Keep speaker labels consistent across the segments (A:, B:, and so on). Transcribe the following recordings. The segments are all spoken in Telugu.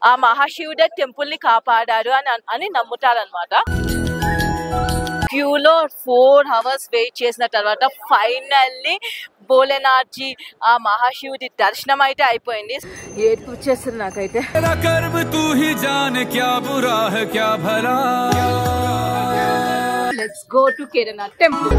A: ఆ మహాశివుడే టెంపుల్ ని కాపాడారు అని నమ్ముతారనమాట. క్యూలో 4 hours వెయిట్ చేసిన తర్వాత ఫైనల్లీ భోలేనాథ్ జీ ఆ మహాశివుడి దర్శనం అయితే అయిపోయింది. ఏడుపు వచ్చేస్తుంది నాకైతే. Let's go to Kedarnath temple.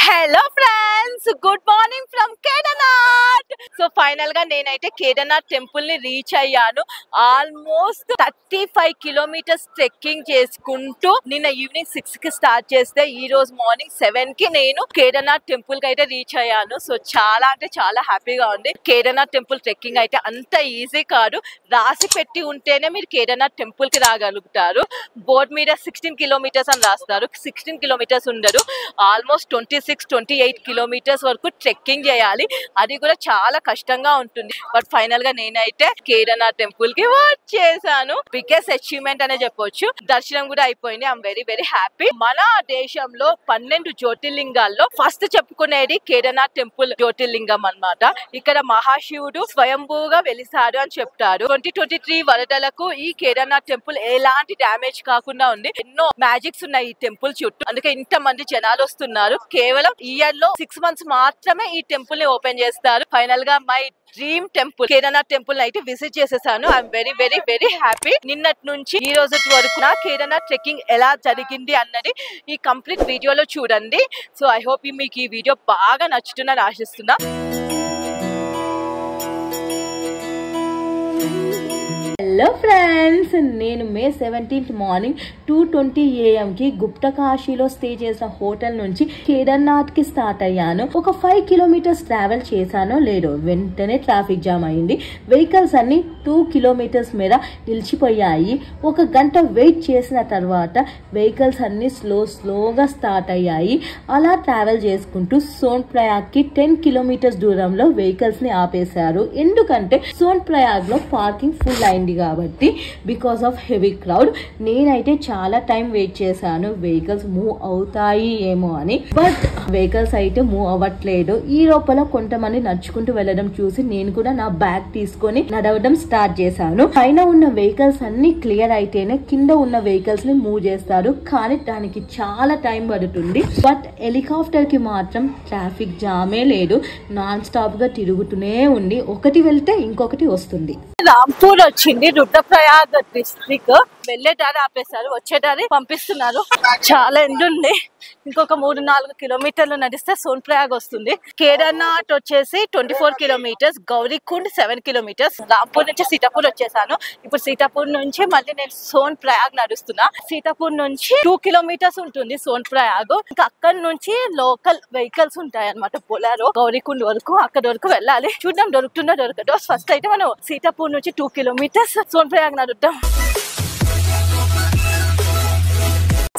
A: Hello friends, good morning from Kedarnath. So final గా నేనైతే కేదార్నాథ్ టెంపుల్ ని రీచ్ అయ్యాను. ఆల్మోస్ట్ 35 kilometers ట్రెక్కింగ్ చేసుకుంటూ నిన్న ఈవినింగ్ 6 కి స్టార్ట్ చేస్తే ఈ రోజు మార్నింగ్ 7 కి నేను కేదార్నాథ్ టెంపుల్ కి అయితే రీచ్ అయ్యాను. సో చాలా అంటే చాలా హ్యాపీగా ఉంది. కేదార్నాథ్ టెంపుల్ ట్రెక్కింగ్ అయితే అంత ఈజీ కాదు. రాసి పెట్టి ఉంటేనే మీరు కేదార్నాథ్ టెంపుల్ కి రాగలుగుతారు. బోర్డ్ మీద 16 kilometers అని రాస్తారు. 16 kilometers ఉండదు. ఆల్మోస్ట్ 26-28 kilometers వరకు ట్రెక్కింగ్ చేయాలి. అది కూడా చాలా కష్టంగా ఉంటుంది. బట్ ఫైనల్ గా నేనైతే కేదార్నాథ్ టెంపుల్ కి వచ్చేసాను. బిగ్గెస్ట్ అచీవ్మెంట్ అనే చెప్పొచ్చు. దర్శనం కూడా అయిపోయింది. I'm very very happy. మన దేశంలో 12 జ్యోతిర్లింగాల్లో ఫస్ట్ చెప్పుకునేది కేదార్నాథ్ టెంపుల్ జ్యోతిర్లింగం అన్నమాట. ఇక్కడ మహాశివుడు స్వయంభూగా వెలిసాడు అని చెప్తారు. 2023 వరదలకు ఈ కేదార్నాథ్ టెంపుల్ ఎలాంటి డ్యామేజ్ కాకుండా ఉంది. ఎన్నో మ్యాజిక్స్ ఉన్నాయి ఈ టెంపుల్ చుట్టూ. అందుకే ఇంత మంది జనాలు వస్తున్నారు. కేవలం ఇయర్ లో 6 months మాత్రమే ఈ టెంపుల్ ని ఓపెన్ చేస్తారు. ఫైనల్ గా my dream temple Kedarnath temple అయితే విజిట్ చేసేసాను. I'm very very very happy. నిన్నటి నుంచి ఈ రోజు వరకు నా కేదార్నాథ్ ట్రెక్కింగ్ ఎలా జరిగింది అన్నది ఈ కంప్లీట్ వీడియోలో చూడండి. సో ఐ హోప్ మీకు ఈ వీడియో బాగా నచ్చుతుందని ఆశిస్తున్నా. హలో ఫ్రెండ్స్, నేను మే 17th మార్నింగ్ 2:20 AM కి గుప్తకాశీలో స్టే చేసిన హోటల్ నుంచి కేదార్నాథ్ కి స్టార్ట్ అయ్యాను. ఒక 5 kilometers ట్రావెల్ చేశానో లేదో వెంటనే ట్రాఫిక్ జామ్ అయింది. వెహికల్స్ అన్ని 2 kilometers మీద నిలిచిపోయాయి. 1 గంట వెయిట్ చేసిన తర్వాత వెహికల్స్ అన్ని స్లోగా స్టార్ట్ అయ్యాయి. అలా ట్రావెల్ చేసుకుంటూ సోన్ ప్రయాగ్ కి 10 kilometers దూరంలో వెహికల్స్ ని ఆపేశారు. ఎందుకంటే సోన్ ప్రయాగ్ లో పార్కింగ్ ఫుల్ అయింది కాబట్టి బికాస్ ఆఫ్ హెవీ క్రౌడ్. నేనైతే చాలా టైం వెయిట్ చేశాను వెహికల్స్ మూవ్ అవుతాయి ఏమో అని. బట్ వెహికల్స్ అయితే మూవ్ అవ్వట్లేదు. ఈ లోపల కొంతమంది నడుచుకుంటూ వెళ్ళడం చూసి నేను కూడా నా బ్యాగ్ తీసుకొని నడవడం స్టార్ట్ చేశాను. పైన ఉన్న వెహికల్స్ అన్ని క్లియర్ అయితేనే కింద ఉన్న వెహికల్స్ ని మూవ్ చేస్తారు. కానీ దానికి చాలా టైం పడుతుంది. బట్ హెలికాప్టర్ కి మాత్రం ట్రాఫిక్ జామే లేదు. నాన్ స్టాప్ గా తిరుగుతూనే ఉంది. ఒకటి వెళ్తే ఇంకొకటి వస్తుంది. రాంపూర్ వచ్చింది. రుద్రప్రయాగ్ డిస్ట్రిక్ట్. వెళ్లే దారి ఆపేశారు, వచ్చే దారి పంపిస్తున్నారు. చాలా ఎండ ఉంది. ఇంకొక 3-4 kilometers నడిస్తే సోన్ ప్రయాగ్ వస్తుంది. కేదార్నాథ్ వచ్చేసి 24 kilometers, గౌరీకుండ్ 7 kilometers. రాంపూర్ నుంచి సీతాపూర్ వచ్చేసాను. ఇప్పుడు సీతాపూర్ నుంచి మళ్ళీ నేను సోన్ ప్రయాగ్ నడుస్తున్నా. సీతాపూర్ నుంచి 2 kilometers ఉంటుంది సోన్ ప్రయాగ్. ఇంకా అక్కడి నుంచి లోకల్ వెహికల్స్ ఉంటాయి అనమాట. బొలారో గౌరీకుండ్ వరకు, అక్కడ వరకు వెళ్ళాలి. చూద్దాం దొరుకుతుందో దొరకదో. ఫస్ట్ అయితే మనం సీతాపూర్ నుంచి 2 kilometers సోన్ ప్రయాగ్ నడుద్దాం.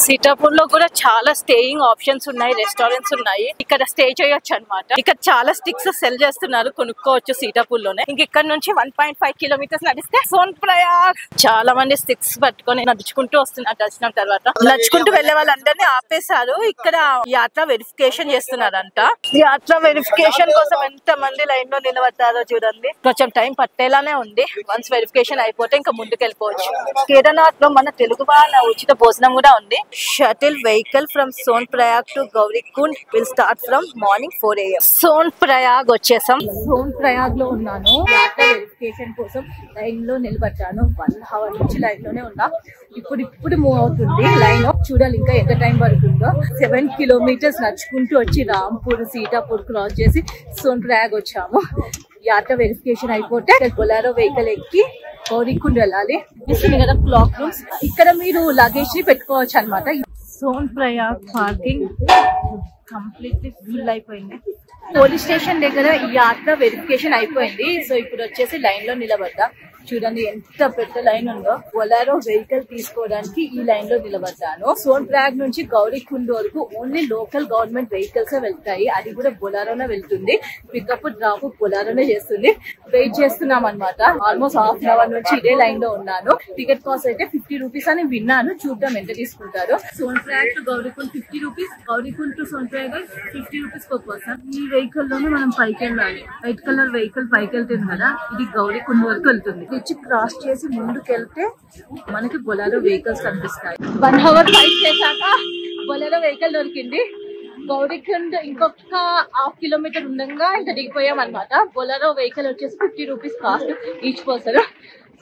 A: సీతాపూర్ లో కూడా చాలా స్టేయింగ్ ఆప్షన్స్ ఉన్నాయి, రెస్టారెంట్స్ ఉన్నాయి. ఇక్కడ స్టే చేయొచ్చు అనమాట. ఇక్కడ చాలా స్టిక్స్ సెల్ చేస్తున్నారు, కొనుక్కోవచ్చు సీతాపూర్ లోనే. ఇంక ఇక్కడ నుంచి 1.5 kilometers నడిస్తే సోన్ ప్రయాగ్. చాలా మంది స్టిక్స్ పట్టుకొని నడుచుకుంటూ వస్తున్నారు. దర్శనం తర్వాత నడుచుకుంటూ వెళ్లే వాళ్ళందరినీ ఆపేశారు. ఇక్కడ యాత్ర వెరిఫికేషన్ చేస్తున్నారంట. యాత్ర వెరిఫికేషన్ కోసం ఎంత మంది లైన్ లో నిలబడ్డారో చూడండి. కొంచెం టైం పట్టేలానే ఉంది. వన్స్ వెరిఫికేషన్ అయిపోతే ఇంకా ముందుకు వెళ్ళిపోవచ్చు. కేదార్నాథ్ లో మన తెలుగు వాళ్ళ ఉచిత భోజనం కూడా ఉంది. Shuttle vehicle from Sonprayag to Gaurikund will start from morning 4 AM. Sonprayag వచ్చేసాం. సోన్ ప్రయాగ్ లో ఉన్నాను. యాత్ర వెరిఫికేషన్ కోసం లైన్ లో నిలబడ్డాను. 1 hour నుంచి లైన్ లోనే ఉన్నా. ఇప్పుడు మూవ్ అవుతుంది లైన్. చూడాలి ఇంకా ఎంత టైం పడుతుందో. 7 kilometers నడుచుకుంటూ వచ్చి రాంపూర్ సీతాపూర్ క్రాస్ చేసి సోన్ ప్రయాగ్ వచ్చాము. యాత్ర వెరిఫికేషన్ అయిపోతే బొలారో వెహికల్ ఎక్కి గౌరీకుండ్ వెళ్ళాలి. చూస్తుంది కదా క్లాక్ రూమ్స్. ఇక్కడ మీరు లగేజ్ ని పెట్టుకోవచ్చు అనమాట. సోన్ ప్రయాగ్ పార్కింగ్ కంప్లీట్లీ ఫుల్ అయిపోయింది. పోలీస్ స్టేషన్ దగ్గర యాత్ర వెరిఫికేషన్ అయిపోయింది. సో ఇప్పుడు వచ్చేసి లైన్ లో నిలబడ్డా. చూడండి ఎంత పెద్ద లైన్ ఉందో. బొలెరో వెహికల్ తీసుకోవడానికి ఈ లైన్ లో నిలబడ్డాను. సోన్ప్రయాగ్ నుంచి గౌరీకుండ్ వరకు ఓన్లీ లోకల్ గవర్నమెంట్ వెహికల్స్ వెళ్తాయి. అది కూడా బొలెరోనే వెళ్తుంది. పికప్ డ్రాప్ బొలెరోనే చేస్తుంది. వెయిట్ చేస్తున్నాం అనమాట. ఆల్మోస్ట్ హాఫ్ అన్ అవర్ నుంచి ఇదే లైన్ లో ఉన్నాను. టికెట్ కాస్ట్ అయితే 50 రూపీస్ అని విన్నాను. చూద్దాం ఎంత తీసుకుంటారు. Sonprayag to Gaurikund 50 rupees, Gaurikund to Sonprayag 50 rupees per person. ఈ వెహికల్ లోనే మనం పైకి వెళ్ళాలి. వైట్ కలర్ వెహికల్ పైకి వెళ్తుంది కదా, ఇది గౌరీకుండ్ వరకు వెళ్తుంది. బ్రిడ్జ్ క్రాస్ చేసి ముందుకెళ్తే మనకి బొలెరో వెహికల్స్ కనిపిస్తాయి. 1 అవర్ ఫైట్ చేశాక బొలెరో వెహికల్ దొరికింది. గౌరీకుండ్ ఇంకొక హాఫ్ కిలోమీటర్ ఉండగా ఇంకా దిగిపోయాం అనమాట. బొలెరో వెహికల్ వచ్చేసి 50 rupees cost each person.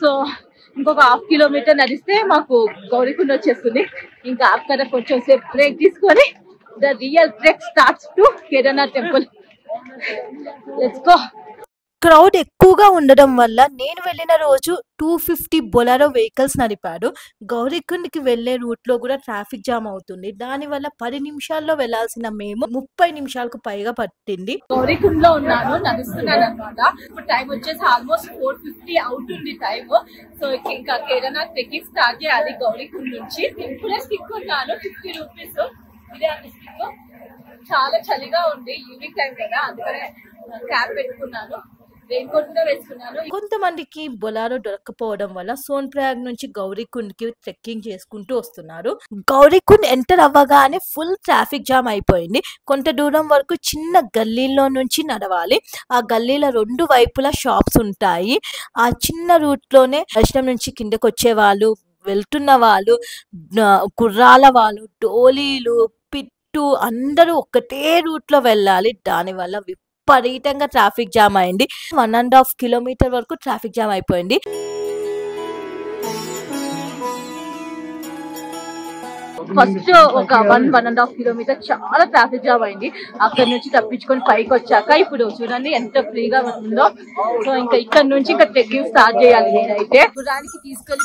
A: So ఇంకొక హాఫ్ కిలోమీటర్ నడిస్తే మాకు గౌరీకుండ్ వచ్చేస్తుంది. ఇంకా అక్కడ కొంచెం సేపు బ్రేక్ తీసుకొని the real trek starts to Kedarnath temple. Let's go. Crowd ఎక్కువగా ఉండడం వల్ల నేను వెళ్ళిన రోజు 250 బొలెరో వెహికల్స్ నడిపాడు. గౌరీకుండ్కి వెళ్లే రూట్ లో కూడా ట్రాఫిక్ జామ్ అవుతుంది. దాని వల్ల 10 నిమిషాల్లో వెళ్లాల్సిన మేము 30 నిమిషాలకు పైగా పట్టింది. గౌరీకుండ్ లో ఉన్నాను, నడుస్తున్నాను అనమాట. ఇప్పుడు టైం వచ్చేసి ఆల్మోస్ట్ 4:50 అవుతుంది టైం. సో ఇంకా కేదార్నాథ్ ట్రెక్కింగ్ స్టార్ట్ చేయాలి గౌరీకుండ్ నుంచి. ఇప్పుడే స్టిక్ ఉన్నాను 50 రూపీస్. ఇదే అంత స్టిక్. చాలా చలిగా ఉంది, ఈవినింగ్ టైం కదా, అందుకనే క్యాప్ పెట్టుకున్నాను. కొంతమందికి బొలెరో దొరకపోవడం వల్ల సోన్ప్రయాగ్ నుంచి గౌరీకుండ్ కి ట్రెక్కింగ్ చేసుకుంటూ వస్తున్నారు. గౌరీకుండ్ ఎంటర్ అవ్వగానే ఫుల్ ట్రాఫిక్ జామ్ అయిపోయింది. కొంత దూరం వరకు చిన్న గల్లీలో నుంచి నడవాలి. ఆ గల్లీలో 2 వైపులా షాప్స్ ఉంటాయి. ఆ చిన్న రూట్ లోనే దర్శనం నుంచి కిందకు వచ్చే వాళ్ళు, వెళ్తున్న వాళ్ళు, గుర్రాల వాళ్ళు, డోలీలు, పిట్టు అందరూ ఒకటే రూట్ లో వెళ్ళాలి. దానివల్ల విపరీతంగా ట్రాఫిక్ జామ్ అయింది. 1.5 కిలోమీటర్ వరకు ట్రాఫిక్ జామ్ అయిపోయింది. ఫస్ట్ ఒక 1.5 కిలోమీటర్ చాలా ట్రాఫిక్ జామ్ అయింది. అక్కడ నుంచి తప్పించుకొని పైకి వచ్చాక ఇప్పుడు చూడండి ఎంత ఫ్రీగా ఉందో. సో ఇంకా ఇక్కడ నుంచి ఇంకా ట్రెక్కింగ్ స్టార్ట్ చేయాలి. నేనైతే గుర్రానికి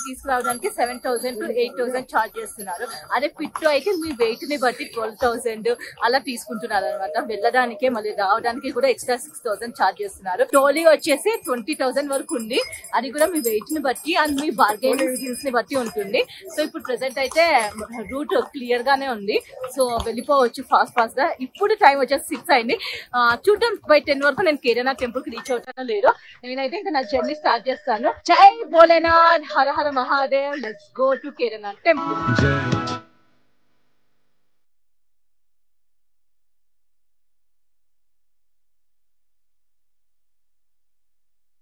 A: తీసుకురావడానికి 7,000 to 8,000 ఛార్జ్ చేస్తున్నారు. అదే పిట్టు అయితే మీ వెయిట్ ని బట్టి 12,000 అలా తీసుకుంటున్నారు అనమాట. వెళ్ళడానికి మళ్ళీ రావడానికి కూడా ఎక్స్ట్రా 6,000 ఛార్జ్ చేస్తున్నారు. టోలీ వచ్చేసి 20,000 వరకు ఉంది. అది కూడా మీ వెయిట్ ని బట్టి అండ్ మీ బార్గెనింగ్ స్కిల్స్ ని బట్టి ఉంటుంది. సో ఇప్పుడు ప్రెసెంట్ అయితే రూట్ క్లియర్ గానే ఉంది. సో వెళ్ళిపోవచ్చు ఫాస్ట్ గా. ఇప్పుడు టైం వచ్చేసి 6 అయింది. చూద్దాం by 10 వరకు నేను కేదార్నాథ్ టెంపుల్ కి రీచ్ అవుతానో లేదో. నేనైతే ఇంకా నా జర్నీ స్టార్ట్ చేస్తాను. జై Bholenath, Har Har Mahadev. Let's go to Kedarnath temple.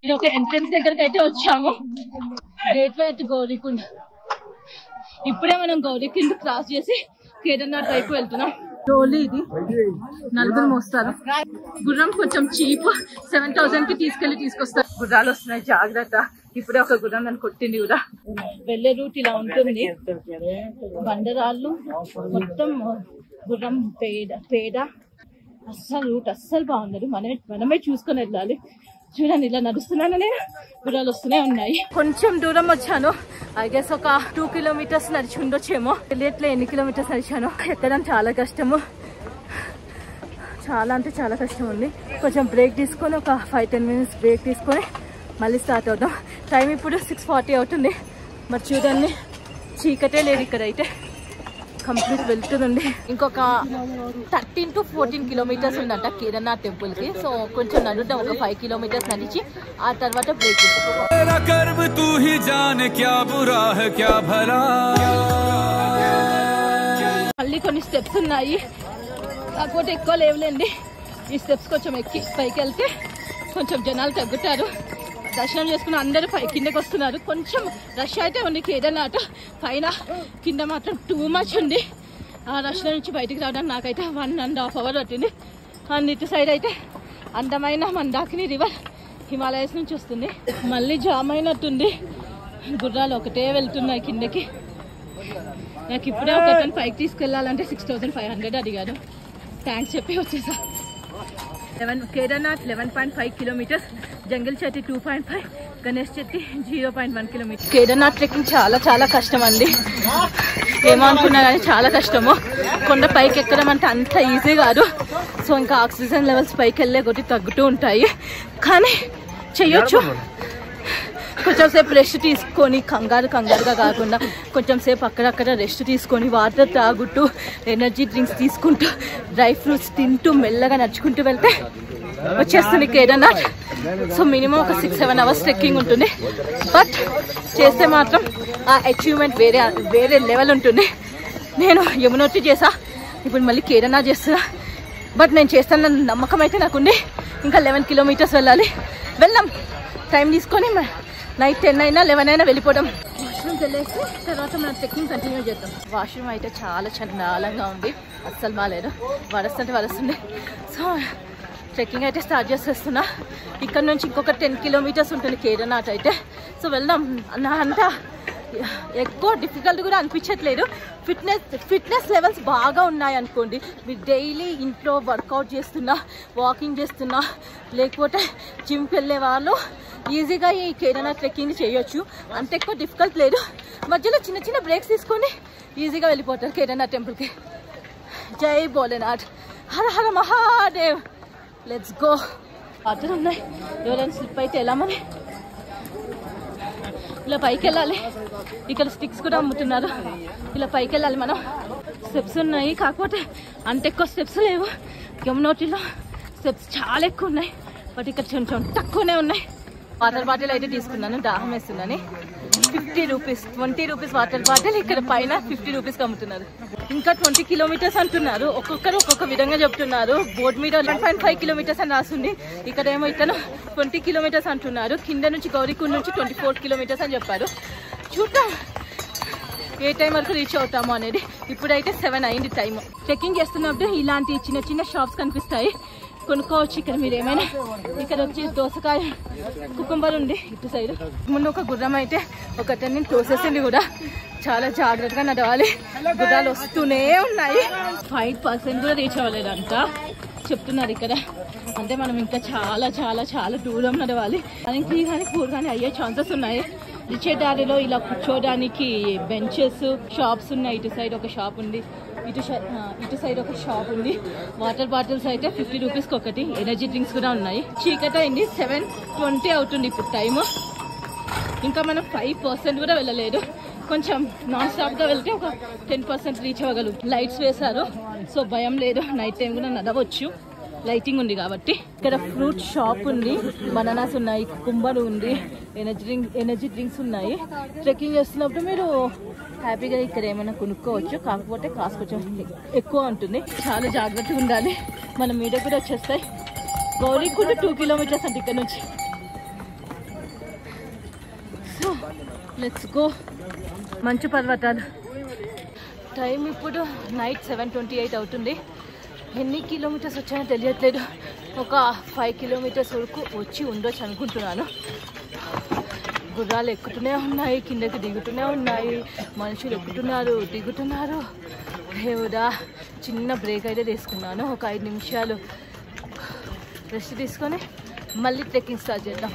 A: ఇది ఒక ఎంట్రన్స్ దగ్గరికి అయితే వచ్చాము. Gateway to Gaurikund. ఇప్పుడే మనం గౌరీకుండ్ క్రాస్ చేసి కేదార్నాథ్ వైపు వెళ్తున్నాం. డోలీ ఇది 4 మోస్తారు. గుర్రం కొంచెం చీప్, 7,000 కి తీసుకొస్తారు. గుర్రాలు వస్తున్నాయి, జాగ్రత్త. ఇప్పుడే ఒక గుర్రం నన్ను కొట్టింది కూడా. వెళ్లే రూట్ ఇలా ఉంటుంది. బండరాళ్ళు మొత్తం, గుర్రం పేడ. అస్సలు రూట్ అస్సలు బాగుండదు. మనమే చూసుకొని వెళ్ళాలి. చూడండి ఇలా నడుస్తున్నాను నేను, గుర్రాలు వస్తూనే ఉన్నాయి. కొంచెం దూరం వచ్చాను. ఐ గెస్ ఒక 2 కిలోమీటర్స్ నడిచి ఉండొచ్చేమో. తెలియట్లే ఎన్ని కిలోమీటర్స్ నడిచాను. ఎక్కడం చాలా కష్టము, చాలా అంటే చాలా కష్టం ఉంది. కొంచెం బ్రేక్ తీసుకొని ఒక 5-10 మినిట్స్ బ్రేక్ తీసుకొని మళ్ళీ స్టార్ట్ అవుతాం. టైం ఇప్పుడు 6:40 అవుతుంది. మరి చూడండి చీకటే లేదు ఇక్కడ అయితే. కంప్లీట్ వెళ్తుంది. ఇంకొక 13 to 14 కిలోమీటర్స్ ఉందంట కేదార్నాథ్ టెంపుల్ కి. సో కొంచెం నడుద్దాం, ఒక 5 కిలోమీటర్స్ నడిచి ఆ తర్వాత బ్రేక్ మళ్ళీ కొన్ని స్టెప్స్ ఉన్నాయి, కాకపోతే ఎక్కువ లేవులేండి. ఈ స్టెప్స్ కొంచెం ఎక్కి పైకి వెళ్తే కొంచెం జనాలు తగ్గుతారు. దర్శనం చేసుకుని అందరూ కిందకి వస్తున్నారు. కొంచెం రష్ అయితే ఉంది కేదార్నాథ్. పైన కింద మాత్రం టూ మచ్ ఉంది. ఆ రష్ నుంచి బయటికి రావడానికి నాకైతే 1.5 hour పట్టింది. అండ్ ఇటు సైడ్ అయితే అందమైన మందాకిని రివర్ హిమాలయస్ నుంచి వస్తుంది. మళ్ళీ జామ్ అయినట్టుంది. గుర్రాలు ఒకటే వెళ్తున్నాయి కిందకి. నాకు ఇప్పుడే ఒక అతను పైకి తీసుకెళ్లాలంటే 6,500 అడిగాడు. థ్యాంక్స్ చెప్పి వచ్చేసా. Kedarnath 11.5 kilometres, Jungle Chatti 2.5, Ganesh Chatti 0.1 kilometre. Kedarnath trekking చాలా చాలా కష్టం అండి. ఏమనుకున్నా కానీ చాలా కష్టము. కొండ పైకి ఎక్కడం అంటే అంత ఈజీ కాదు. సో ఇంకా ఆక్సిజన్ లెవెల్స్ పైకి వెళ్ళే కొద్ది తగ్గుతూ ఉంటాయి, కానీ చెయ్యొచ్చు. కొంచెం సేపు రెస్ట్ తీసుకొని కంగారుగా కాకుండా కొంచెం సేపు అక్కడక్కడ రెస్ట్ తీసుకొని వాటర్ తాగుతూ ఎనర్జీ డ్రింక్స్ తీసుకుంటూ డ్రై ఫ్రూట్స్ తింటూ మెల్లగా నడుచుకుంటూ వెళ్తే వచ్చేస్తుంది కేదార్నాథ్. సో మినిమం ఒక 6-7 అవర్స్ ట్రెక్కింగ్ ఉంటుంది. బట్ చేస్తే మాత్రం ఆ అచీవ్మెంట్ వేరే లెవెల్ ఉంటుంది. నేను యమునోత్రి చేసా, ఇప్పుడు మళ్ళీ కేదార్నాథ్ చేస్తున్నా. బట్ నేను చేస్తాను నమ్మకం అయితే నాకుంది. ఇంకా 11 కిలోమీటర్స్ వెళ్దాం టైం తీసుకొని. నైట్ 10 అయినా 11 అయినా వెళ్ళిపోవడం. వాష్రూమ్కి వెళ్ళేసి తర్వాత మనం ట్రెక్కింగ్ కంటిన్యూ చేద్దాం. వాష్రూమ్ అయితే చాలా చండాలంగా ఉంది, అస్సలు బాగాలేదు, వరస్తుంది. సో ట్రెక్కింగ్ అయితే స్టార్ట్ చేసేస్తున్నా. ఇక్కడ నుంచి ఇంకొక 10 కిలోమీటర్స్ ఉంటుంది కేదార్నాథ్ అయితే. సో వెళ్దాం. నా అంతా ఎక్కువ డిఫికల్ట్ కూడా అనిపించట్లేదు. ఫిట్నెస్ లెవెల్స్ బాగా ఉన్నాయి అనుకోండి. మీరు డైలీ ఇంట్లో వర్కౌట్ చేస్తున్నా, వాకింగ్ చేస్తున్నా, లేకపోతే జిమ్కి వెళ్ళే వాళ్ళు ఈజీగా ఈ కేదార్నాథ్ ట్రెక్కింగ్ చేయొచ్చు. అంత ఎక్కువ డిఫికల్ట్ లేదు. మధ్యలో చిన్న చిన్న బ్రేక్స్ తీసుకొని ఈజీగా వెళ్ళిపోతారు కేదార్నాథ్ టెంపుల్కి. జై Bholenath, Har Har Mahadev. Let's go. Water ఉన్నాయి, ఎవరైనా స్లిప్ అయితే ఎలా మరి ఇలా పైకి వెళ్ళాలి. ఇక్కడ స్టిక్స్ కూడా అమ్ముతున్నారు, ఇలా పైకి వెళ్ళాలి మనం. స్టెప్స్ ఉన్నాయి, కాకపోతే అంత ఎక్కువ స్టెప్స్ లేవు. యమునోత్రిలో స్టెప్స్ చాలా ఎక్కువ ఉన్నాయి, బట్ ఇక్కడ కొంచెం తక్కువనే ఉన్నాయి. వాటర్ బాటిల్ అయితే తీసుకున్నాను, దాహం వేస్తుందని. 50 రూపీస్, 20 రూపీస్ వాటర్ బాటిల్. ఇక్కడ పైన 50 రూపీస్కి అమ్ముతున్నారు. ఇంకా 20 కిలోమీటర్స్ అంటున్నారు. ఒక్కొక్కరు ఒక్కొక్క విధంగా చెప్తున్నారు. బోర్డు మీద 1.5 కిలోమీటర్స్ అని రాస్తుంది. ఇక్కడేమో ఇతను 20 కిలోమీటర్స్ అంటున్నారు. కింద నుంచి గౌరీకుండ్ నుంచి 24 కిలోమీటర్స్ అని చెప్పారు. చూద్దాం ఏ టైం వరకు రీచ్ అవుతాము అనేది. ఇప్పుడైతే 7 అయింది టైం. ట్రెక్కింగ్ చేస్తున్నప్పుడు ఇలాంటి చిన్న చిన్న షాప్స్ కనిపిస్తాయి, కొనుక్కోవచ్చు. ఇక్కడ మీరు ఏమైనా, ఇక్కడ వచ్చి దోసకాయ, కుకుంబర్ ఉంది ఇటు సైడ్. ముందు ఒక గుర్రం అయితే ఒకటన్ని తోసేసింది కూడా. చాలా జాగ్రత్తగా నడవాలి, గుర్రాలు వస్తూనే ఉన్నాయి. 5% కూడా రీచ్ అవ్వలేదంట చెప్తున్నారు ఇక్కడ. అంటే మనం ఇంకా చాలా చాలా చాలా దూరం నడవాలి. కానీ 3 కానీ 4 కానీ అయ్యే ఛాన్సెస్ ఉన్నాయి. రిచే దారిలో ఇలా కూర్చోడానికి బెంచెస్, షాప్స్ ఉన్నాయి. ఇటు సైడ్ ఒక షాప్ ఉంది, ఇటు సైడ్ ఒక షాప్ ఉంది. వాటర్ బాటిల్స్ అయితే 50 రూపీస్కి ఒకటి. ఎనర్జీ డ్రింక్స్ కూడా ఉన్నాయి. చీకటి అయింది, 7:20 అవుతుంది ఇప్పుడు టైము. ఇంకా మనం 5% కూడా వెళ్ళలేదు. కొంచెం నాన్ స్టాప్గా వెళ్తే ఒక 10% రీచ్ అవ్వగలం. లైట్స్ వేశారు, సో భయం లేదు. నైట్ టైం కూడా నడవచ్చు, లైటింగ్ ఉంది కాబట్టి. ఇక్కడ ఫ్రూట్ షాప్ ఉంది, బనానాస్ ఉన్నాయి, కుకుంబర్ ఉంది, ఎనర్జీ డ్రింక్స్ ఉన్నాయి. ట్రెక్కింగ్ చేస్తున్నప్పుడు మీరు హ్యాపీగా ఇక్కడ ఏమైనా కొనుక్కోవచ్చు, కాకపోతే కాస్ట్ కొంచెం ఎక్కువ ఉంటుంది. చాలా జాగ్రత్తగా ఉండాలి. మన మీద కూడా వచ్చేస్తాయి. గౌరీకుండ్ 2 కిలోమీటర్స్ అంటే ఇక్కడ నుంచి. So let's go. మంచు పర్వతాలు. టైం ఇప్పుడు నైట్ 7:28 అవుతుంది. ఎన్ని కిలోమీటర్స్ వచ్చాయో తెలియట్లేదు. ఒక 5 కిలోమీటర్స్ వరకు వచ్చి ఉండొచ్చు అనుకుంటున్నాను. గుర్రాలు ఎక్కుతూనే ఉన్నాయి, కిందకి దిగుతూనే ఉన్నాయి, మనుషులు ఎక్కుతున్నారు, దిగుతున్నారు. దేవుడా, చిన్న బ్రేక్ అయితే తీసుకున్నాను. ఒక 5 నిమిషాలు రెస్ట్ తీసుకొని మళ్ళీ ట్రెక్కింగ్ స్టార్ట్ చేద్దాం.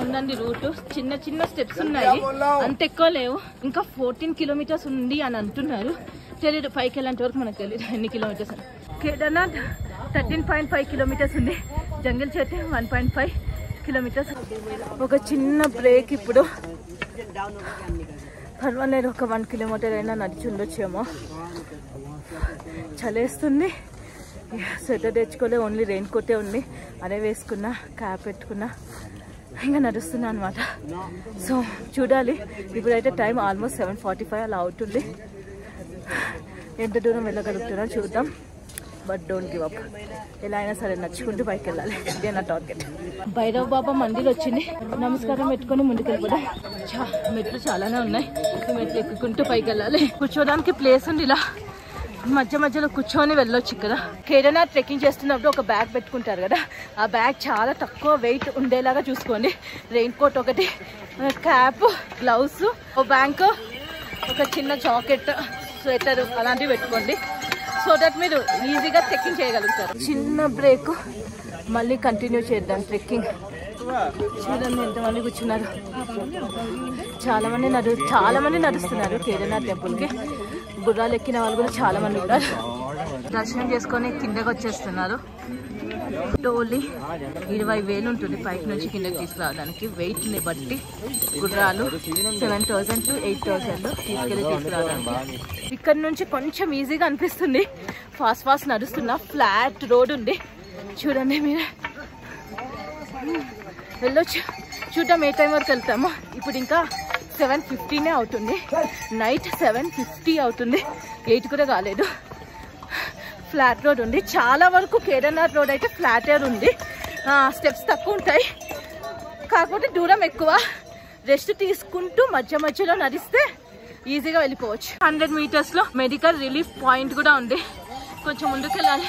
A: ఉందండి రూటు. చిన్న చిన్న స్టెప్స్ ఉన్నాయి, అంత ఎక్కువ లేవు. ఇంకా 14 కిలోమీటర్స్ ఉంది అని అంటున్నారు. తెలియదు, పైకి వెళ్ళేంత వరకు మనకు తెలియదు ఎన్ని కిలోమీటర్స్ అని. కేదార్నాథ్ 13.5 కిలోమీటర్స్ ఉంది. జంగిల్ చేతి 1.5 కిలోమీటర్స్. ఒక చిన్న బ్రేక్ ఇప్పుడు. పర్వాలేదు, ఒక 1 కిలోమీటర్ అయినా నడిచి ఉండొచ్చేమో. చలేస్తుంది. స్వెటర్ తెచ్చుకోలే, ఓన్లీ రెయిన్ కోటే ఉంది. అదే వేసుకున్నా, క్యాప్ పెట్టుకున్నా, ఇంకా నడుస్తున్నా అనమాట. సో చూడాలి. ఇప్పుడైతే టైం ఆల్మోస్ట్ 7:45 అలా అవుతుంది. ఎంత దూరం వెళ్ళగలుగుతున్నా చూద్దాం. But don't give up. ఎలా అయినా సరే నడుచుకుంటూ పైకి వెళ్ళాలి, ఇదే నా టార్గెట్. భైరవ్ బాబా మందిర్ వచ్చింది. నమస్కారం పెట్టుకొని ముందుకు వెళ్ళిపోదాం. మెట్లు చాలానే ఉన్నాయి. మెట్లు ఎక్కుకుంటూ పైకి వెళ్ళాలి. కూర్చోడానికి ప్లేస్ ఉంది, ఇలా మధ్య మధ్యలో కూర్చొని వెళ్ళొచ్చు. ఇక్కడ కేదార్నాథ్ ట్రెక్కింగ్ చేస్తున్నప్పుడు ఒక బ్యాగ్ పెట్టుకుంటారు కదా, ఆ బ్యాగ్ చాలా తక్కువ వెయిట్ ఉండేలాగా చూసుకోండి. రెయిన్ కోట్ ఒకటి, క్యాప్, గ్లౌస్, ఒక బ్యాంక్, ఒక చిన్న జాకెట్, స్వెటర్ అలాంటివి పెట్టుకోండి. సో దట్ మీరు ఈజీగా ట్రెక్కింగ్ చేయగలుగుతారు. చిన్న బ్రేక్, మళ్ళీ కంటిన్యూ చేద్దాం ట్రెక్కింగ్. చూడండి ఎంతమంది కూర్చున్నారు. చాలా మంది నడుస్తున్నారు కేదార్నాథ్ టెంపుల్కి. గుర్రాలు ఎక్కిన వాళ్ళు కూడా చాలా మంది ఉన్నారు. దర్శనం చేసుకొని కిందకి వచ్చేస్తున్నారు. డోలీ 20,000 ఉంటుంది పైకి నుంచి కిందకి తీసుకురావడానికి. వెయిట్ని బట్టి గుర్రాలు 7,000 to 8,000 తీసుకురావడానికి. ఇక్కడ నుంచి కొంచెం ఈజీగా అనిపిస్తుంది, ఫాస్ట్ నడుస్తున్నా. ఫ్లాట్ రోడ్ ఉంది చూడండి మీరు. వెళ్ళొచ్చు, చూద్దాం ఏ టైం వరకు వెళ్తామో. ఇప్పుడు ఇంకా 7:15 అవుతుంది, నైట్ 7:50 అవుతుంది, 8 కూడా కాలేదు. ఫ్లాట్ రోడ్ ఉంది చాలా వరకు. కేదార్నాథ్ రోడ్ అయితే ఫ్లాట్ ఎయిర్ ఉంది, స్టెప్స్ తక్కువ ఉంటాయి, కాకపోతే దూరం ఎక్కువ. రెస్ట్ తీసుకుంటూ మధ్యలో నడిస్తే ఈజీగా వెళ్ళిపోవచ్చు. 100 మీటర్స్లో మెడికల్ రిలీఫ్ పాయింట్ కూడా ఉంది, కొంచెం ముందుకు వెళ్ళాలి.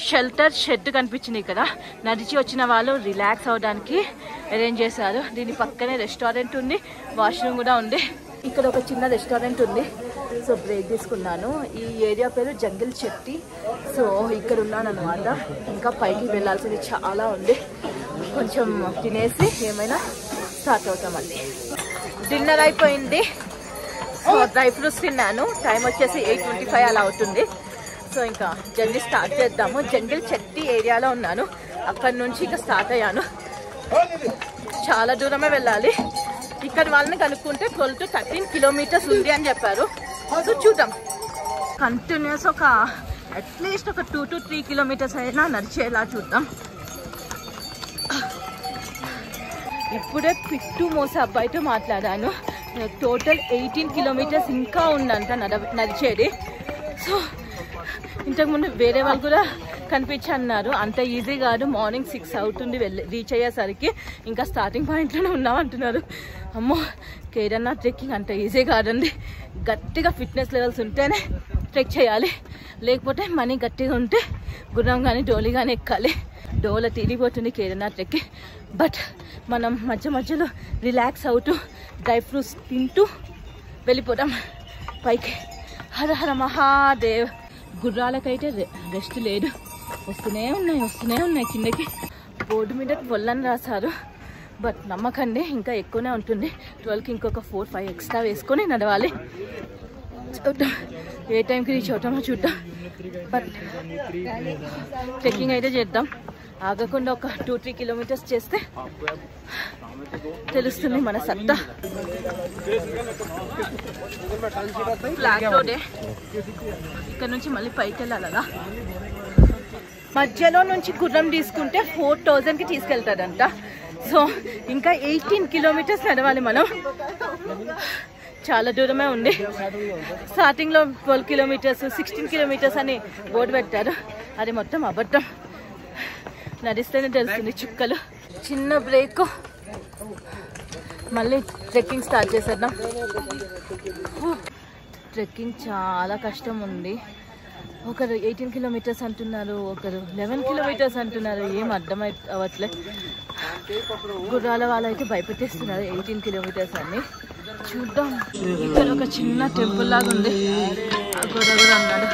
A: షెల్టర్ షెడ్ కనిపించింది ఇక్కడ. నడిచి వచ్చిన వాళ్ళు రిలాక్స్ అవడానికి అరేంజ్ చేశారు. దీని పక్కనే రెస్టారెంట్ ఉంది, వాష్రూమ్ కూడా ఉంది. ఇక్కడ ఒక చిన్న రెస్టారెంట్ ఉంది, సో బ్రేక్ తీసుకున్నాను. ఈ ఏరియా పేరు జంగిల్ చెట్టి. సో ఇక్కడ ఉన్నాను అనమాట. ఇంకా పైకి వెళ్ళాల్సింది చాలా ఉంది, కొంచెం తినేసి ఏమైనా స్టార్ట్ అవుతాం మళ్ళీ. డిన్నర్ అయిపోయింది, సో డ్రై ఫ్రూట్స్ తిన్నాను. టైం వచ్చేసి 8:25 అలా అవుతుంది. సో ఇంకా జర్నీ స్టార్ట్ చేద్దాము. జంగిల్ చెట్టి ఏరియాలో ఉన్నాను, అక్కడి నుంచి ఇంకా స్టార్ట్ అయ్యాను. చాలా దూరమే వెళ్ళాలి. ఇక్కడ వాళ్ళని కనుక్కుంటే 12 to 13 కిలోమీటర్స్ ఉంది అని చెప్పారు. సో చూద్దాం, కంటిన్యూస్ ఒక అట్లీస్ట్ ఒక 2 to 3 కిలోమీటర్స్ అయినా నడిచేలా చూద్దాం. ఇప్పుడే పిట్టు మోసే అబ్బాయితో మాట్లాడాను. టోటల్ 18 కిలోమీటర్స్ ఇంకా ఉందంట నడిచేది. సో ఇంతకుముందు వేరే వాళ్ళు కూడా కనిపించన్నారు. అంత ఈజీ కాదు, మార్నింగ్ 6 అవుతుంది రీచ్ అయ్యేసరికి. ఇంకా స్టార్టింగ్ పాయింట్లోనే ఉన్నాం అంటున్నారు. అమ్మో, కేదార్నాథ్ ట్రెక్కింగ్ అంత ఈజీ కాదండి. గట్టిగా ఫిట్నెస్ లెవెల్స్ ఉంటేనే ట్రెక్ చేయాలి, లేకపోతే మనీ గట్టిగా ఉంటే గుర్రం కానీ డోలీ కానీ ఎక్కాలి. డోల తిరిగిపోతుంది కేదార్నాథ్ ట్రెక్కింగ్. బట్ మనం మధ్యలో రిలాక్స్ అవుతూ డ్రై ఫ్రూట్స్ తింటూ వెళ్ళిపోతాం పైకి. హర హర మహాదేవ్. గుర్రాలకైతే రెస్ట్ లేదు, వస్తూనే ఉన్నాయి కిందకి. బోర్డు మీద 12 అని రాశారు, బట్ నమ్మకండి ఇంకా ఎక్కువనే ఉంటుంది. 12కి ఇంకొక 4-5 ఎక్స్ట్రా వేసుకొని నడవాలి. చూద్దాం ఏ టైంకి రీచ్ అవుతామో చూద్దాం. బట్ ట్రెక్కింగ్ అయితే చేద్దాం, ఆగకుండా ఒక 2-3 కిలోమీటర్స్ చేస్తే తెలుస్తుంది మన సత్తా. ఫ్లాట్ రోడే, ఇక్కడ నుంచి మళ్ళీ పైకి వెళ్ళాలగా. మధ్యలో నుంచి గుర్రం తీసుకుంటే 4,000కి తీసుకెళ్తాడంట. సో ఇంకా 18 కిలోమీటర్స్ నడవాలి మనం. చాలా దూరమే ఉంది. స్టార్టింగ్లో 12 కిలోమీటర్స్ 16 కిలోమీటర్స్ అని బోర్డు పెట్టారు, అది మొత్తం అబద్ధం. నడిస్తేనే తెలుస్తుంది చుక్కలు. చిన్న బ్రేక్, మళ్ళీ ట్రెక్కింగ్ స్టార్ట్ చేసేద్దాం. ట్రెక్కింగ్ చాలా కష్టం ఉంది. ఒకరు 18 కిలోమీటర్స్ అంటున్నారు, ఒకరు 11 కిలోమీటర్స్ అంటున్నారు. ఏం అర్థం అవ్వట్లే. గుర్రాల వాళ్ళైతే భయపెట్టేస్తున్నారు 18 కిలోమీటర్స్ అని. చూద్దాం. ఇక్కడ ఒక చిన్న టెంపుల్ లాగా ఉంది, గొర్రె కూడా అన్నాడు.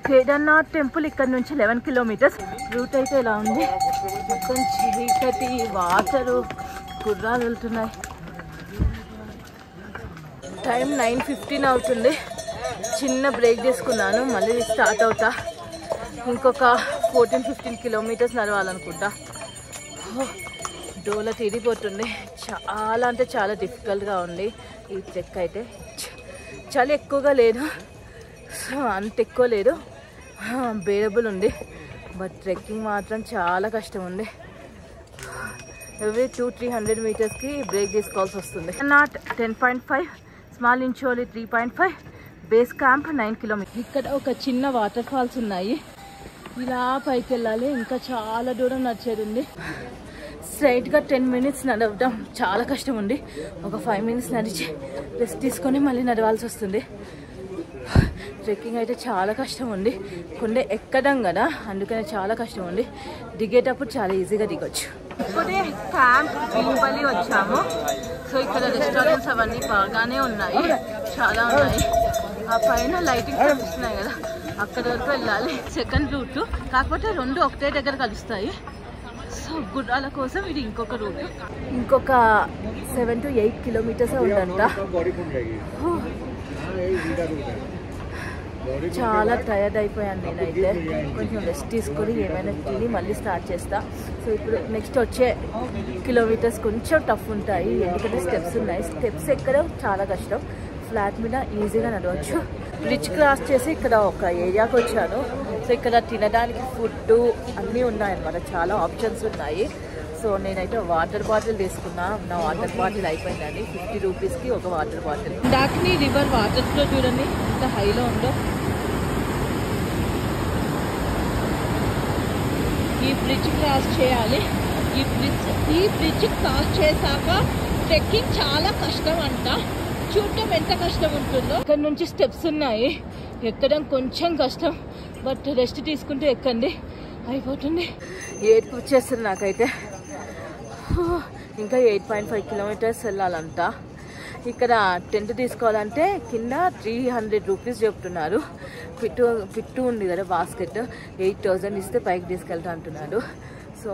A: కేదార్నాథ్ టెంపుల్ ఇక్కడ నుంచి 11 కిలోమీటర్స్. రూట్ అయితే ఇలా ఉంది, మొత్తం చీకటి, వాటరు, గుర్రాలు వెళ్తున్నాయి. టైం 9:15 అవుతుంది. చిన్న బ్రేక్ తీసుకున్నాను, మళ్ళీ స్టార్ట్ అవుతా. ఇంకొక 14-15 కిలోమీటర్స్ నడవాలనుకుంటా. డోల తిరిగిపోతుంది. చాలా అంటే చాలా డిఫికల్ట్గా ఉంది ఈ ట్రెక్ అయితే. చాలా ఎక్కువగా లేదు, అంత ఎక్కువ లేదు, బేరబుల్ ఉంది. బట్ ట్రెక్కింగ్ మాత్రం చాలా కష్టం ఉంది. ఎవ్రీ 200-300 మీటర్స్కి బ్రేక్ తీసుకోవాల్సి వస్తుంది. Not 10.5, small Linchauli 3.5, base camp 9 kilometres. ఇక్కడ ఒక చిన్న వాటర్ ఫాల్స్ ఉన్నాయి, ఇలా పైకి వెళ్ళాలి. ఇంకా చాలా దూరం నడిచేది ఉంది. స్ట్రైట్గా 10 మినిట్స్ నడవడం చాలా కష్టం ఉంది. ఒక 5 మినిట్స్ నడిచి రెస్ట్ తీసుకొని మళ్ళీ నడవాల్సి వస్తుంది. ట్రెక్కింగ్ అయితే చాలా కష్టం ఉంది. కొండ ఎక్కడం కదా, అందుకని చాలా కష్టం ఉంది. దిగేటప్పుడు చాలా ఈజీగా దిగొచ్చు. ఇప్పుడే క్యాంప్ భీంపల్లి వచ్చాము. సో ఇక్కడ రెస్టారెంట్స్ అవన్నీ బాగానే ఉన్నాయి, చాలా ఉన్నాయి. ఆ పైన లైటింగ్ కనిపిస్తున్నాయి కదా, అక్కడ వరకు వెళ్ళాలి. సెకండ్ రూట్, కాకపోతే రెండు ఒకటే దగ్గర కలుస్తాయి. సో గుర్రాల కోసం ఇది ఇంకొక రూట్. ఇంకొక 7 to 8 కిలోమీటర్స్ ఉందంట. చాలా టయర్డ్ అయిపోయాను నేనైతే. కొంచెం రెస్ట్ తీసుకొని ఏమైనా తిని మళ్ళీ స్టార్ట్ చేస్తా. సో ఇప్పుడు నెక్స్ట్ వచ్చే కిలోమీటర్స్ కొంచెం టఫ్ ఉంటాయి, ఎందుకంటే స్టెప్స్ ఉన్నాయి. స్టెప్స్ ఎక్కడం చాలా కష్టం, ఫ్లాట్ మీద ఈజీగా నడవచ్చు. బ్రిడ్జ్ క్రాస్ చేసి ఇక్కడ ఒక ఏరియాకి వచ్చాను. సో ఇక్కడ తినడానికి ఫుడ్ అన్నీ ఉన్నాయన్నమాట, చాలా ఆప్షన్స్ ఉన్నాయి. సో నేనైతే వాటర్ బాటిల్ తీసుకున్నా, నా వాటర్ బాటిల్ అయిపోయిందని. 50 రూపీస్కి ఒక వాటర్ బాటిల్. డాక్ని రివర్ వాటర్ ఫ్లో చూడండి ఎంత హైలో ఉందో. ఈ బ్రిడ్జ్ క్రాస్ చేయాలి. ఈ బ్రిడ్జ్ క్రాస్ చేశాక ట్రెక్కింగ్ చాలా కష్టం అంట. చూడటం ఎంత కష్టం ఉంటుందో. ఇక్కడ నుంచి స్టెప్స్ ఉన్నాయి, ఎక్కడం కొంచెం కష్టం, బట్ రెస్ట్ తీసుకుంటే ఎక్కండి అయిపోతుంది. 8కి వచ్చేస్తుంది నాకైతే. ఇంకా 8.5 కిలోమీటర్స్ వెళ్ళాలంట. ఇక్కడ టెంట్ తీసుకోవాలంటే కింద 300 రూపీస్ చెప్తున్నారు. పిట్టు ఉంది కదా బాస్కెట్, 8000 ఇస్తే పైకి తీసుకెళ్తా అంటున్నాడు. సో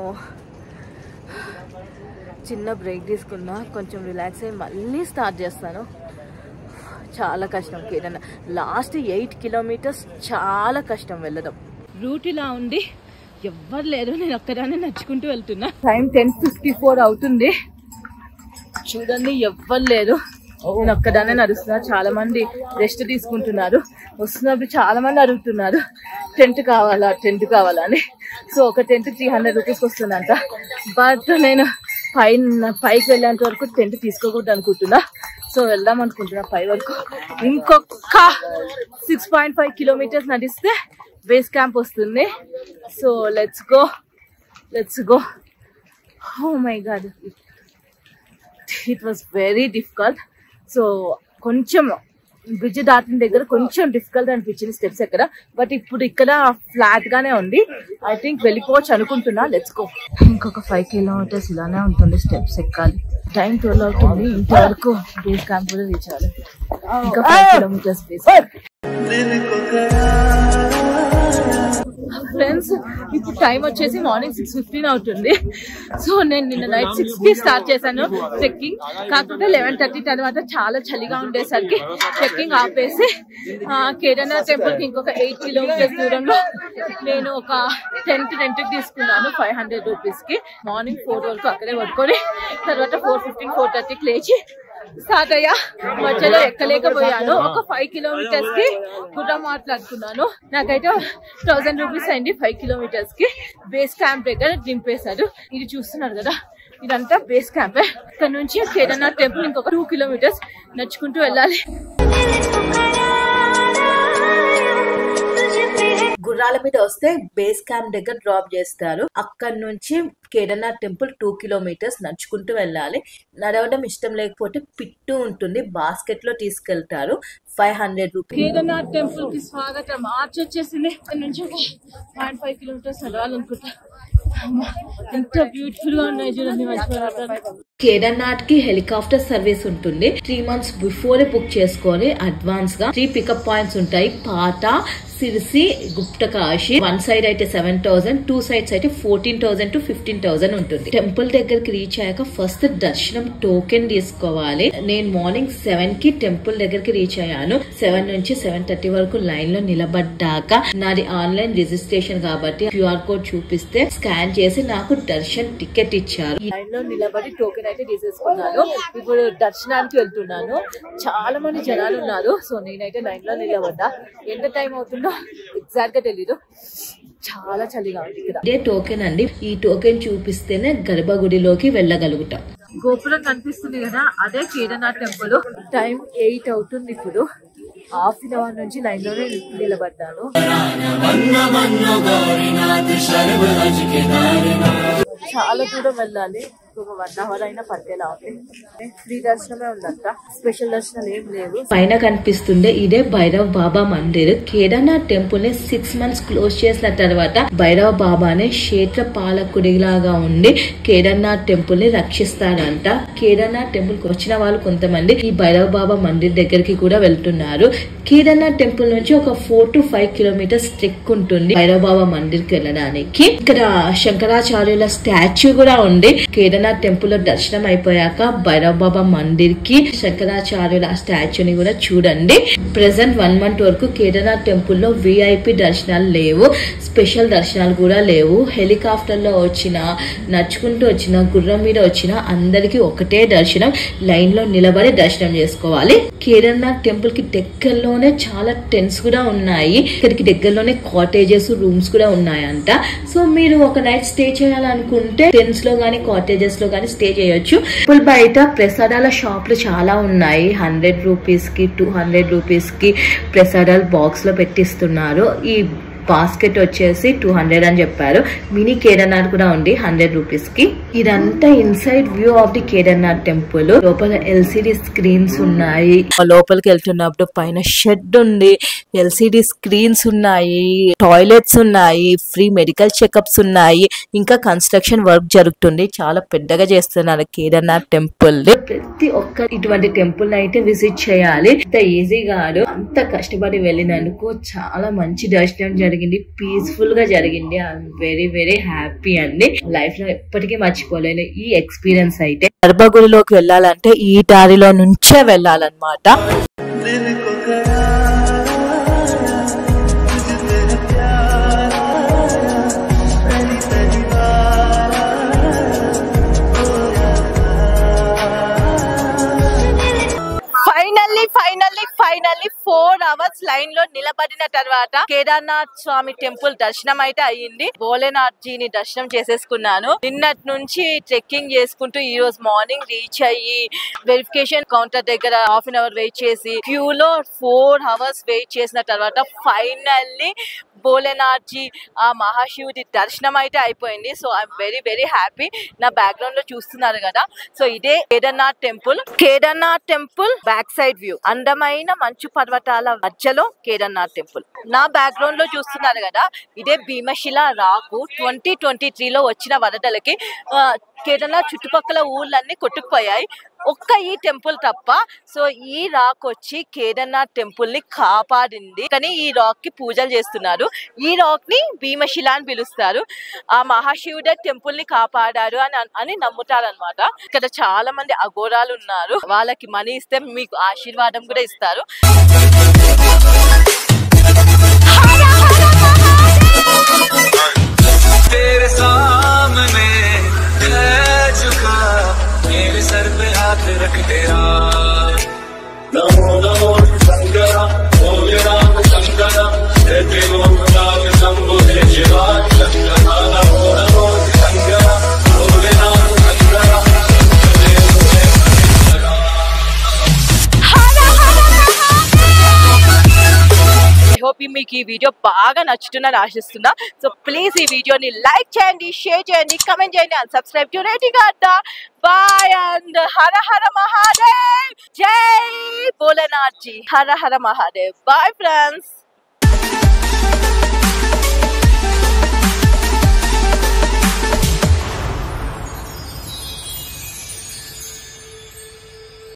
A: చిన్న బ్రేక్ తీసుకున్నా, కొంచెం రిలాక్స్ అయ్యి మళ్ళీ స్టార్ట్ చేస్తాను. చాలా కష్టం ఏదన్నా. లాస్ట్ 8 కిలోమీటర్స్ చాలా కష్టం వెళ్ళడం. రూట్ ఇలా ఉంది, ఎవ్వరు లేరు, నేను ఒక్కదాన్ని నడుచుకుంటూ వెళ్తున్నా. టైం 10:54 అవుతుంది. చూడండి ఎవ్వరు లేరు, నేను ఒక్కదాన్నే నడుస్తున్నా. చాలా మంది రెస్ట్ తీసుకుంటున్నారు. వస్తున్నప్పుడు చాలా మంది అడుగుతున్నారు టెంట్ కావాలా అని. సో ఒక టెంట్ 300 రూపీస్కి వస్తుందంట. బట్ నేను పైకి వెళ్ళేంత వరకు టెంట్ తీసుకోకూడదు అనుకుంటున్నా. సో వెళ్దాం అనుకుంటున్నా పై వరకు. ఇంకొక 6.5 కిలోమీటర్స్ నడిస్తే బేస్ క్యాంప్ వస్తుంది. So let's go. Oh my God, it was very difficult. So కొంచెం బ్రిడ్జ్ దాటిన దగ్గర కొంచెం డిఫికల్ట్ అనిపించింది స్టెప్స్ ఎక్కడ, బట్ ఇప్పుడు ఇక్కడ ఫ్లాట్ గానే ఉంది. ఐ థింక్ వెళ్ళిపోవచ్చు అనుకుంటున్నా. Let's go. ఇంకొక 5 కిలోమీటర్స్ ఇలానే ఉంటుంది, స్టెప్స్ ఎక్కాలి. టైం 12 అవుతుంది. ఇంతవరకు బేస్ క్యాంప్ కూడా రీచ్ అవ్వాలి. ఇంకా 5 కిలోమీటర్స్ బేస్. ఫ్రెండ్స్ ఇప్పుడు టైం వచ్చేసి మార్నింగ్ 6:15 అవుతుంది. సో నేను నిన్న నైట్ 6కి స్టార్ట్ చేశాను ట్రెక్కింగ్. కాకపోతే 11:30 తర్వాత చాలా చలిగా ఉండేసరికి ట్రెక్కింగ్ ఆపేసి కేదార్నాథ్ టెంపుల్ కి ఇంకొక 8 కిలోమీటర్స్ దూరంలో నేను ఒక టెంట్ రెంట్కి తీసుకున్నాను 500 రూపీస్కి. మార్నింగ్ 4 వరకు అక్కడే పడుకొని తర్వాత 4:15, 4:30కి లేచి స్టార్ట్ అయ్యా. మధ్యలో ఎక్కలేకపోయాను. ఒక 5 కిలోమీటర్స్ కి గుర్రం మాట్లాడుకున్నాను. నాకైతే 1000 రూపీస్ అయింది 5 కిలోమీటర్స్ కి. బేస్ క్యాంప్ దగ్గర దింపేశారు. ఇది చూస్తున్నారు కదా, ఇదంతా బేస్ క్యాంపే. ఇక్కడ నుంచి కేదార్నాథ్ టెంపుల్ ఇంకొక 2 కిలోమీటర్స్ నడుచుకుంటూ వెళ్ళాలి. గుర్రాల మీద వస్తే బేస్ క్యాంప్ దగ్గర డ్రాప్ చేస్తారు. అక్కడ నుంచి కేదార్నాథ్ టెంపుల్ 2 కిలోమీటర్స్ నడుచుకుంటూ వెళ్ళాలి. నడవడం ఇష్టం లేకపోతే పిట్టు ఉంటుంది, బాస్కెట్ లో తీసుకెళ్తారు. 500 రూపీస్. కేదార్నాథ్ టెంపుల్ కి స్వాగతం. ఆర్చ్ వచ్చేసింది. ఇక్కడ నుంచి 0.5 కిలోమీటర్స్ నడవాలనుకుంటా. ఎంత బ్యూటిఫుల్ గా ఉన్నాయి చూడండి. కేదార్నాథ్ కి హెలికాప్టర్ సర్వీస్ ఉంటుంది. 3 months బిఫోర్ బుక్ చేసుకొని అడ్వాన్స్ గా 3 పికప్ పాయింట్స్ ఉంటాయి. పాట, సిరిసి, గుప్తకాశి. 1 సైడ్ అయితే 7,000, 2 సైడ్స్ అయితే 14,000 to 15,000 ఉంటుంది. టెంపుల్ దగ్గరికి రీచ్ అయ్యాక ఫస్ట్ దర్శనం టోకెన్ తీసుకోవాలి. నేను మార్నింగ్ 7 కి టెంపుల్ దగ్గరికి రీచ్ అయ్యాను. 7 నుంచి 7:30 వరకు లైన్ లో నిలబడ్డాక నాది ఆన్లైన్ రిజిస్ట్రేషన్ కాబట్టి QR కోడ్ చూపిస్తే స్కాన్ చేసి నాకు దర్శన్ టికెట్ ఇచ్చారు. లైన్ లో నిలబడి టోకెన్ అయితే తీసేసుకున్నాను. ఇప్పుడు దర్శనానికి వెళ్తున్నాను. చాలా మంది జనాలు ఉన్నారు. సో నేనైతే లైన్ లో నిలబడ్డా. ఎంత టైం అవుతుందో ఎగ్జాక్ట్ గా తెలీదు. చాలా చలిగా ఉంది ఇక్కడ. ఇదే టోకెన్ అండి. ఈ టోకెన్ చూపిస్తేనే గర్భగుడిలోకి వెళ్ళగలుగుతాం. గోపురం కనిపిస్తుంది కదా, అదే కేదార్నాథ్ టెంపుల్. టైం 8 అవుతుంది ఇప్పుడు. ½ an hour నుంచి లైన్ లోనే నిలబడ్డాను. చాలా దూరం వెళ్ళాలి. ఒక 1 hour అయినా పట్టేలా ఉంది. ఫ్రీ దర్శనమే ఉందంట, స్పెషల్ దర్శనాలు ఏం లేవు. పైన కనిపిస్తుండే ఇదే భైరవ్ బాబా మందిర్. కేదార్నాథ్ టెంపుల్ ని 6 months క్లోజ్ చేసిన తర్వాత భైరవ్ బాబానే క్షేత్ర పాలకుడిలాగా ఉండి కేదార్నాథ్ టెంపుల్ ని రక్షిస్తాడంట. కేదార్నాథ్ టెంపుల్ కి వచ్చిన వాళ్ళు కొంతమంది ఈ భైరవ్ బాబా మందిర్ దగ్గరికి కూడా వెళ్తున్నారు. కేదార్నాథ్ టెంపుల్ నుంచి ఒక 4 to 5 kilometers ట్రెక్ ఉంటుంది భైరవ్ బాబా మందిర్ కి వెళ్ళడానికి. ఇక్కడ శంకరాచార్యుల స్టాచ్యూ కూడా ఉంది. కేదార్నాథ్ కేదార్నాథ్ టెంపుల్ లో దర్శనం అయిపోయాక భైరవ్ బాబా మందిర్ కి శంకరాచార్యుల స్టాచ్యూని కూడా చూడండి. ప్రెసెంట్ 1 month వరకు కేదార్నాథ్ టెంపుల్ లో VIP దర్శనాలు లేవు, స్పెషల్ దర్శనాలు కూడా లేవు. హెలికాప్టర్ లో వచ్చిన, నడుచుకుంటూ వచ్చిన, గుర్రం మీద వచ్చిన అందరికి ఒకటే దర్శనం. లైన్ లో నిలబడి దర్శనం చేసుకోవాలి. కేదార్నాథ్ టెంపుల్ కి దగ్గరలోనే చాలా టెంట్స్ కూడా ఉన్నాయి. ఇక్కడికి దగ్గరలోనే కాటేజెస్, రూమ్స్ కూడా ఉన్నాయంట. సో మీరు ఒక నైట్ స్టే చేయాలనుకుంటే టెంట్స్ లో గానీ కాటేజెస్ లో గానీ స్టే చేయొచ్చు. టెంపుల్ బయట ప్రసాదాల షాప్లు చాలా ఉన్నాయి. 100 రూపీస్ కి 200 రూపీస్ కి ప్రసాదాలు బాక్స్ లో పెట్టిస్తున్నారు. ఈ బాస్కెట్ వచ్చేసి 200 అని చెప్పారు. మినీ కేదార్నాథ్ కూడా ఉంది 100 రూపీస్ కి. ఇదంతా inside view of the Kedarnath temple. లోపల LCD స్క్రీన్స్ ఉన్నాయి. లోపలికి వెళ్తున్నప్పుడు పైన షెడ్ ఉంది, LCD స్క్రీన్స్ ఉన్నాయి, టాయిలెట్స్ ఉన్నాయి, ఫ్రీ మెడికల్ చెకప్స్ ఉన్నాయి. ఇంకా కన్స్ట్రక్షన్ వర్క్ జరుగుతుంది. చాలా పెద్దగా చేస్తున్నారు కేదార్నాథ్ టెంపుల్. ప్రతి ఒక్క ఇటువంటి టెంపుల్ అయితే విజిట్ చేయాలి. అంత ఈజీ కాదు. అంత కష్టపడి వెళ్ళినందుకు చాలా మంచి దర్శనం జరిగింది, పీస్ఫుల్ గా జరిగింది. ఐఎమ్ వెరీ వెరీ హ్యాపీ అండి. లైఫ్ లో ఎప్పటికీ మర్చిపోలేను ఈ ఎక్స్పీరియన్స్ అయితే. గర్భగుడిలోకి వెళ్ళాలంటే ఈ దారిలో నుంచే వెళ్ళాలన్నమాట. ఫైనల్లీ 4 hours లైన్ లో నిలబడిన తర్వాత కేదార్నాథ్ స్వామి టెంపుల్ దర్శనం అయితే అయ్యింది. భోలేనాథ్ జీని దర్శనం చేసేసుకున్నాను. నిన్నటి నుంచి ట్రెక్కింగ్ చేసుకుంటూ ఈ రోజు మార్నింగ్ రీచ్ అయ్యి వెరిఫికేషన్ కౌంటర్ దగ్గర 1/2 hour వెయిట్ చేసి క్యూ లో 4 hours వెయిట్ చేసిన తర్వాత ఫైనల్లీ భోలేనాథ్ జీ ఆ మహాశివుడి దర్శనం అయితే అయిపోయింది. So I'm very very happy. నా బ్యాక్గ్రౌండ్ లో చూస్తున్నారు కదా, సో ఇదే Kedarnath temple. Kedarnath temple back side view, అందమైన మంచు పర్వతాల మధ్యలో కేదార్నాథ్ టెంపుల్. నా బ్యాక్గ్రౌండ్ లో చూస్తున్నారు కదా, ఇదే భీమశిల రాకు. 2023 లో వచ్చిన వరదలకి కేదార్నాథ్ చుట్టుపక్కల ఊర్లన్నీ కొట్టుకుపోయాయి, ఒక్క ఈ టెంపుల్ తప్ప. సో ఈ రాక్ వచ్చి కేదార్నాథ్ టెంపుల్ ని కాపాడింది. కానీ ఈ రాక్ కి పూజలు చేస్తున్నారు. ఈ రాక్ ని భీమశిల అని పిలుస్తారు. ఆ మహాశివుడే టెంపుల్ ని కాపాడారు అని నమ్ముతారు అనమాట. ఇక్కడ చాలా మంది అఘోరాలు ఉన్నారు. వాళ్ళకి మనీ ఇస్తే మీకు ఆశీర్వాదం కూడా ఇస్తారు. सर पे हाथ रख तेरा नमो नमो शंकरा भोले राम शंकरा तेरे लोक नाम शंभु हे शिवा शंकरा नमो नमो शंकरा भोले राम शंकरा హోప్ మీకు ఈ వీడియో బాగా నచ్చుతుందని ఆశిస్తున్నా. సో ప్లీజ్ ఈ వీడియోని లైక్ చేయండి, షేర్ చేయండి, కమెంట్ చేయండి and subscribe to rating Adda. Bye and Har Har Mahadev. జై భోలేనాథ్ జీ. హర హర మహాదేవ్. Bye friends.